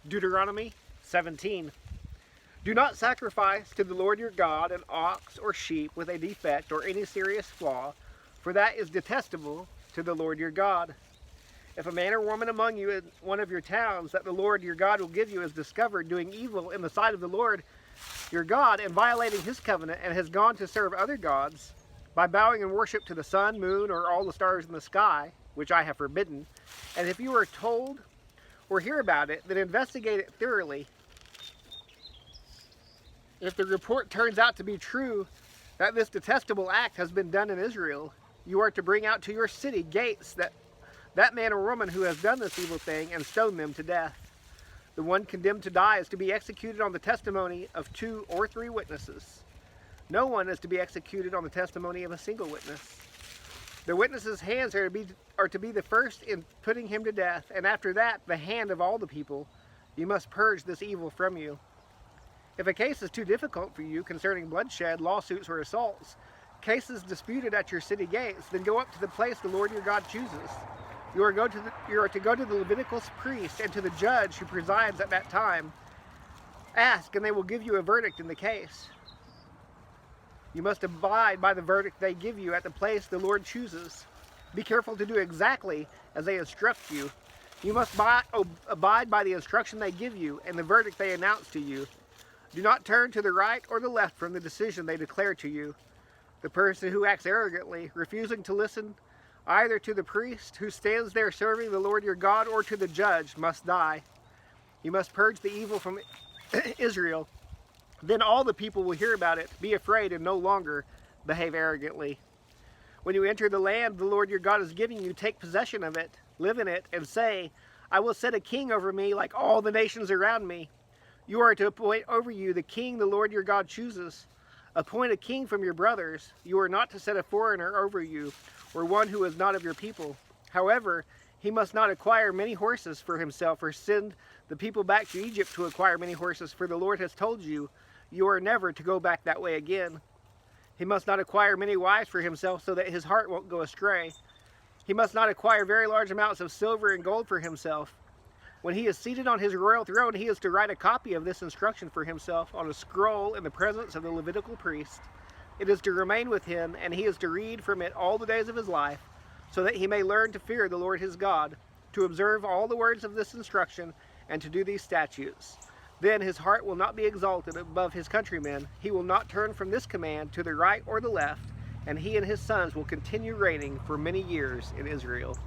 Deuteronomy 17. Do not sacrifice to the Lord your God an ox or sheep with a defect or any serious flaw, for that is detestable to the Lord your God. If a man or woman among you in one of your towns that the Lord your God will give you is discovered doing evil in the sight of the Lord your God and violating his covenant, and has gone to serve other gods by bowing in worship to the sun, moon, or all the stars in the sky, which I have forbidden, and if you are told or hear about it, then investigate it thoroughly. If the report turns out to be true that this detestable act has been done in Israel, you are to bring out to your city gates that man or woman who has done this evil thing and stone them to death. The one condemned to die is to be executed on the testimony of 2 or 3 witnesses. No one is to be executed on the testimony of a single witness. The witness's hands are to be the first in putting him to death, and after that the hand of all the people. You must purge this evil from you. If a case is too difficult for you concerning bloodshed, lawsuits, or assaults, cases disputed at your city gates, then go up to the place the Lord your God chooses. You are to go to the Levitical priest and to the judge who presides at that time. Ask, and they will give you a verdict in the case. You must abide by the verdict they give you at the place the Lord chooses. Be careful to do exactly as they instruct you. You must abide by the instruction they give you and the verdict they announce to you. Do not turn to the right or the left from the decision they declare to you. The person who acts arrogantly, refusing to listen either to the priest who stands there serving the Lord your God or to the judge, must die. You must purge the evil from Israel. Then all the people will hear about it, be afraid, and no longer behave arrogantly. When you enter the land the Lord your God is giving you, take possession of it, live in it, and say, I will set a king over me like all the nations around me. You are to appoint over you the king the Lord your God chooses. Appoint a king from your brothers. You are not to set a foreigner over you, or one who is not of your people. However, he must not acquire many horses for himself, or send the people back to Egypt to acquire many horses, for the Lord has told you, you are never to go back that way again. He must not acquire many wives for himself, so that his heart won't go astray. He must not acquire very large amounts of silver and gold for himself. When he is seated on his royal throne, he is to write a copy of this instruction for himself on a scroll in the presence of the Levitical priest. It is to remain with him, and he is to read from it all the days of his life, so that he may learn to fear the Lord his God, to observe all the words of this instruction, and to do these statutes. Then his heart will not be exalted above his countrymen. He will not turn from this command to the right or the left, and he and his sons will continue reigning for many years in Israel.